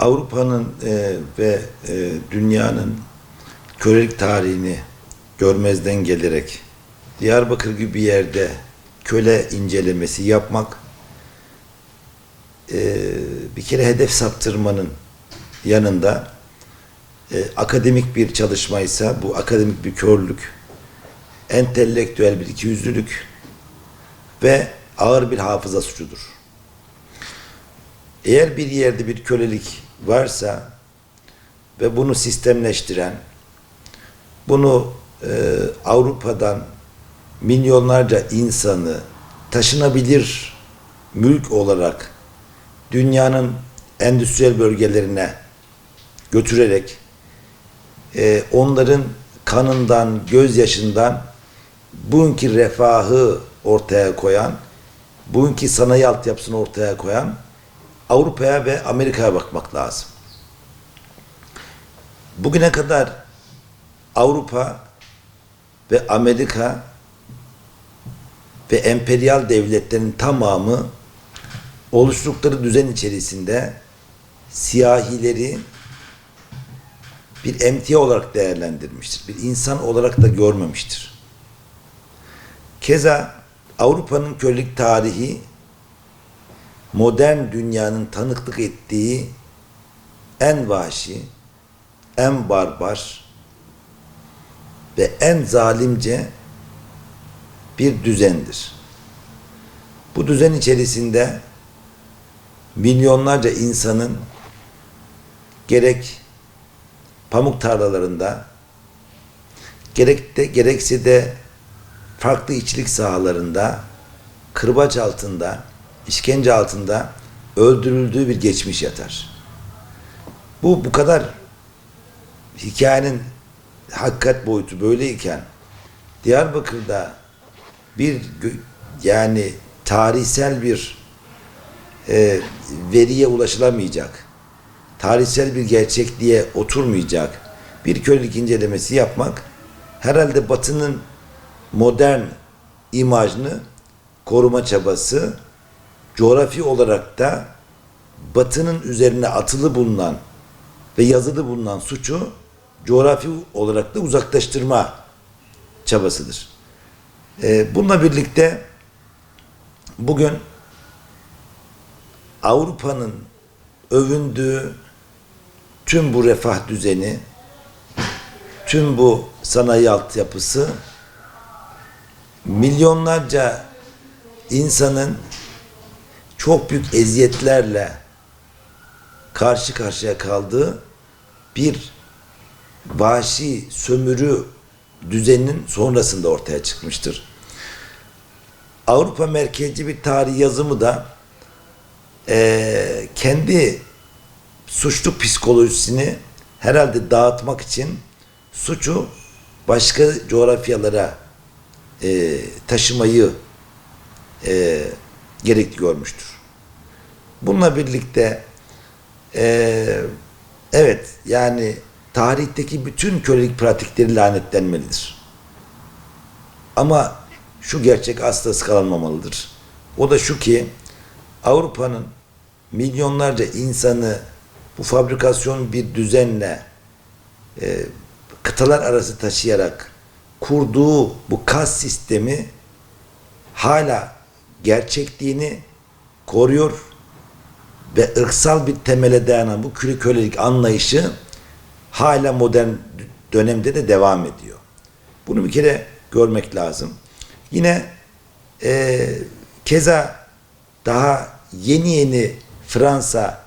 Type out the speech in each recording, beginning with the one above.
Avrupa'nın ve dünyanın kölelik tarihini görmezden gelerek Diyarbakır gibi bir yerde köle incelemesi yapmak bir kere hedef saptırmanın yanında akademik bir çalışmaysa bu akademik bir körlük, entelektüel bir ikiyüzlülük ve ağır bir hafıza suçudur. Eğer bir yerde bir kölelik varsa ve bunu sistemleştiren, bunu Avrupa'dan milyonlarca insanı taşınabilir mülk olarak dünyanın endüstriyel bölgelerine götürerek onların kanından, gözyaşından bugünkü refahı ortaya koyan, bugünkü sanayi altyapısını ortaya koyan Avrupa'ya ve Amerika'ya bakmak lazım. Bugüne kadar Avrupa ve Amerika ve emperyal devletlerin tamamı oluşturdukları düzen içerisinde siyahileri bir emtia olarak değerlendirmiştir. Bir insan olarak da görmemiştir. Keza Avrupa'nın kölelik tarihi modern dünyanın tanıklık ettiği en vahşi, en barbar ve en zalimce bir düzendir. Bu düzen içerisinde milyonlarca insanın gerek pamuk tarlalarında gerekse de farklı işçilik sahalarında kırbaç altında, işkence altında öldürüldüğü bir geçmiş yatar. Bu kadar hikayenin hakikat boyutu böyleyken Diyarbakır'da bir yani tarihsel bir veriye ulaşılamayacak, tarihsel bir gerçekliğe oturmayacak bir kölelik incelemesi yapmak herhalde Batı'nın modern imajını koruma çabası, coğrafi olarak da Batı'nın üzerine atılı bulunan ve yazılı bulunan suçu coğrafi olarak da uzaklaştırma çabasıdır. Bununla birlikte bugün Avrupa'nın övündüğü tüm bu refah düzeni, tüm bu sanayi altyapısı milyonlarca insanın çok büyük eziyetlerle karşı karşıya kaldığı bir vahşi sömürü düzeninin sonrasında ortaya çıkmıştır. Avrupa merkezci bir tarih yazımı da kendi suçluk psikolojisini herhalde dağıtmak için suçu başka coğrafyalara taşımayı gerekli görmüştür. Bununla birlikte evet yani tarihteki bütün kölelik pratikleri lanetlenmelidir. Ama şu gerçek asla ıskalanmamalıdır. O da şu ki Avrupa'nın milyonlarca insanı bu fabrikasyon bir düzenle kıtalar arası taşıyarak kurduğu bu kas sistemi hala gerçekliğini koruyor ve ırksal bir temele dayanan bu kölelik anlayışı hala modern dönemde de devam ediyor. Bunu bir kere görmek lazım. Yine keza daha yeni Fransa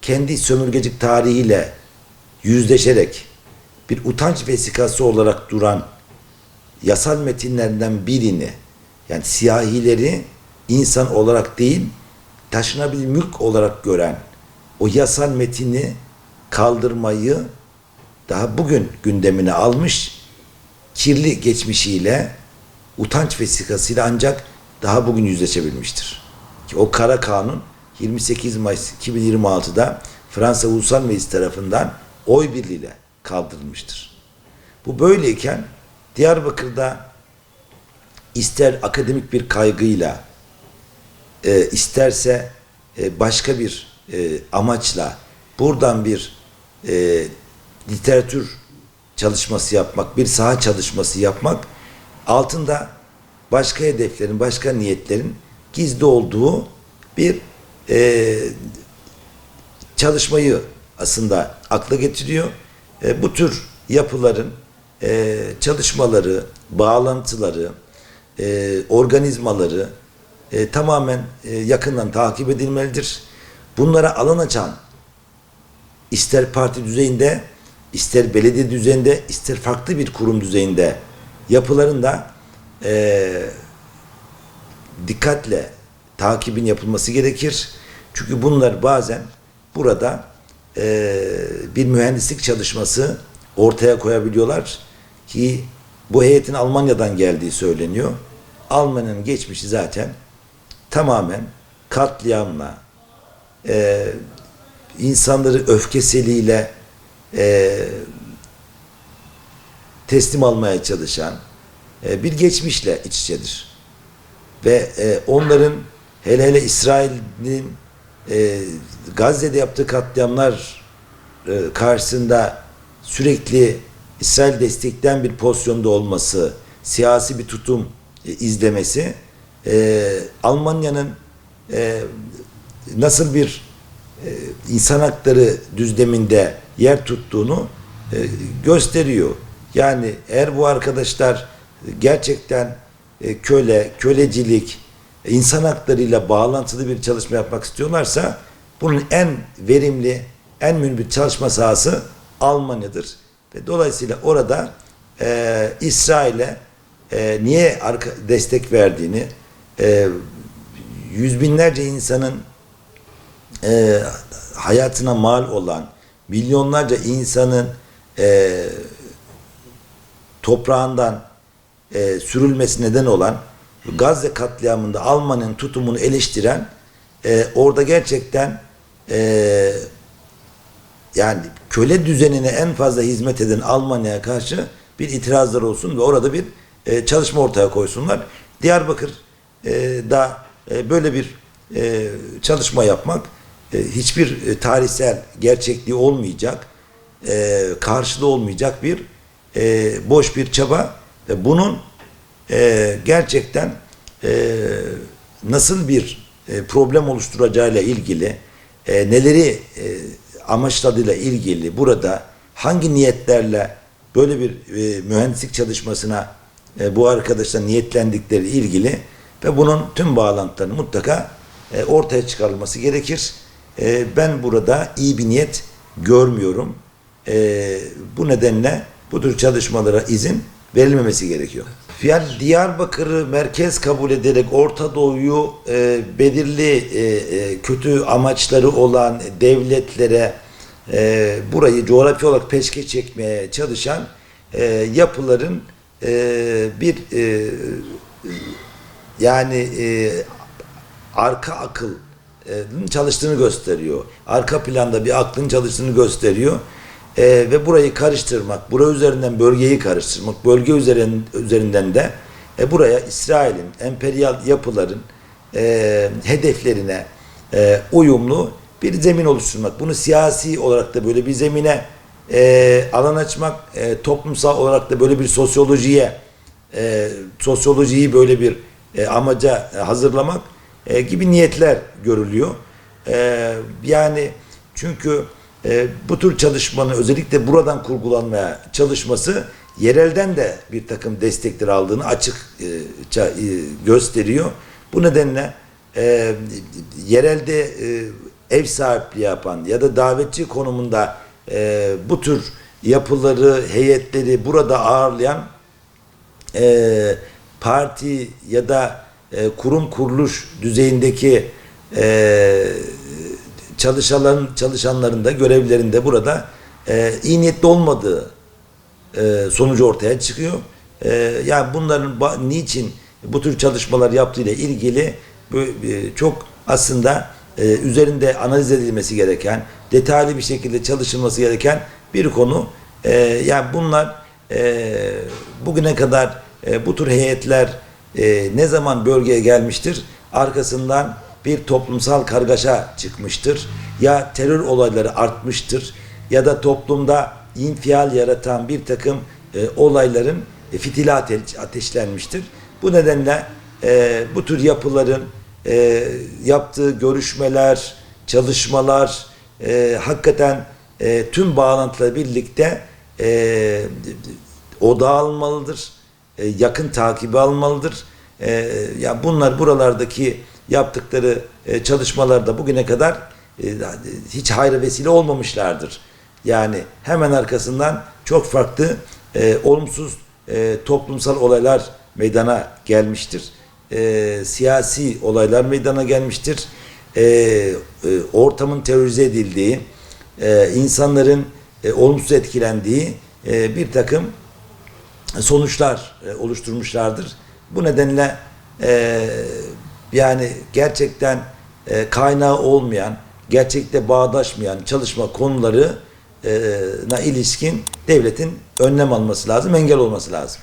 kendi sömürgecilik tarihiyle yüzleşerek bir utanç vesikası olarak duran yasal metinlerden birini, yani siyahileri insan olarak değil taşınabilir mülk olarak gören o yasal metini kaldırmayı daha bugün gündemine almış, kirli geçmişiyle, utanç vesikasıyla ancak daha bugün yüzleşebilmiştir. Ki o kara kanun 28 Mayıs 2026'da Fransa Ulusal Meclisi tarafından oy birliğiyle kaldırılmıştır. Bu böyleyken Diyarbakır'da ister akademik bir kaygıyla, isterse başka bir amaçla buradan bir literatür çalışması yapmak, bir saha çalışması yapmak, altında başka hedeflerin, başka niyetlerin gizli olduğu bir çalışmayı aslında akla getiriyor. Bu tür yapıların çalışmaları, bağlantıları, organizmaları tamamen yakından takip edilmelidir. Bunlara alan açan, ister parti düzeyinde, ister belediye düzeyinde, ister farklı bir kurum düzeyinde yapıların da dikkatle takibin yapılması gerekir. Çünkü bunlar bazen burada bir mühendislik çalışması ortaya koyabiliyorlar ki bu heyetin Almanya'dan geldiği söyleniyor. Almanya'nın geçmişi zaten tamamen katliamla, insanları öfkeseliyle teslim almaya çalışan bir geçmişle iç içedir. Ve onların hele İsrail'in Gazze'de yaptığı katliamlar karşısında sürekli İsrail destekleyen bir pozisyonda olması, siyasi bir tutum izlemesi, Almanya'nın nasıl bir insan hakları düzleminde yer tuttuğunu gösteriyor. Yani eğer bu arkadaşlar gerçekten kölecilik, insan haklarıyla bağlantılı bir çalışma yapmak istiyorlarsa bunun en verimli, en mühim çalışma sahası Almanya'dır. Ve dolayısıyla orada İsrail'e niye destek verdiğini, yüz binlerce insanın hayatına mal olan, milyonlarca insanın toprağından sürülmesi neden olan Gazze katliamında Almanya'nın tutumunu eleştiren, orada gerçekten yani köle düzenine en fazla hizmet eden Almanya'ya karşı bir itirazlar olsun ve orada bir çalışma ortaya koysunlar. Diyarbakır'da böyle bir çalışma yapmak hiçbir tarihsel gerçekliği olmayacak, karşılığı olmayacak bir boş bir çaba ve bunun gerçekten nasıl bir problem oluşturacağıyla ilgili, neleri amaçladığıyla ilgili, burada hangi niyetlerle böyle bir mühendislik çalışmasına bu arkadaşlar niyetlendikleri ilgili ve bunun tüm bağlantılarını mutlaka ortaya çıkarılması gerekir. Ben burada iyi bir niyet görmüyorum. Bu nedenle bu tür çalışmalara izin verilmemesi gerekiyor. Yani Diyarbakır'ı merkez kabul ederek Orta Doğu'yu belirli kötü amaçları olan devletlere burayı coğrafi olarak peşkeş çekmeye çalışan yapıların bir yani arka akıl çalıştığını gösteriyor. Arka planda bir aklın çalıştığını gösteriyor. Ve burayı karıştırmak, bura üzerinden bölgeyi karıştırmak, bölge üzerinden de buraya İsrail'in, emperyal yapıların hedeflerine uyumlu bir zemin oluşturmak. Bunu siyasi olarak da böyle bir zemine alan açmak, toplumsal olarak da böyle bir sosyolojiyi böyle bir amaca hazırlamak gibi niyetler görülüyor. Yani çünkü bu tür çalışmanın özellikle buradan kurgulanmaya çalışması yerelden de bir takım destekler aldığını açıkça gösteriyor. Bu nedenle yerelde ev sahipliği yapan ya da davetçi konumunda bu tür yapıları, heyetleri burada ağırlayan parti ya da kurum kuruluş düzeyindeki çalışanların da görevlilerin de burada iyi niyetli olmadığı sonucu ortaya çıkıyor. Yani bunların niçin bu tür çalışmalar yaptığıyla ilgili çok aslında üzerinde analiz edilmesi gereken, detaylı bir şekilde çalışılması gereken bir konu. Yani bunlar bugüne kadar bu tür heyetler ne zaman bölgeye gelmiştir? Arkasından bir toplumsal kargaşa çıkmıştır. Ya terör olayları artmıştır ya da toplumda infial yaratan bir takım olayların fitili ateşlenmiştir. Bu nedenle bu tür yapıların yaptığı görüşmeler, çalışmalar hakikaten tüm bağlantılarla birlikte odağa alınmalıdır. Yakın takibi almalıdır. Ya bunlar buralardaki yaptıkları çalışmalarda bugüne kadar hiç hayra vesile olmamışlardır. Yani hemen arkasından çok farklı olumsuz toplumsal olaylar meydana gelmiştir. Siyasi olaylar meydana gelmiştir. Ortamın terörize edildiği, insanların olumsuz etkilendiği bir takım sonuçlar oluşturmuşlardır. Bu nedenle yani gerçekten kaynağı olmayan, gerçekte bağdaşmayan çalışma konularına ilişkin devletin önlem alması lazım, engel olması lazım.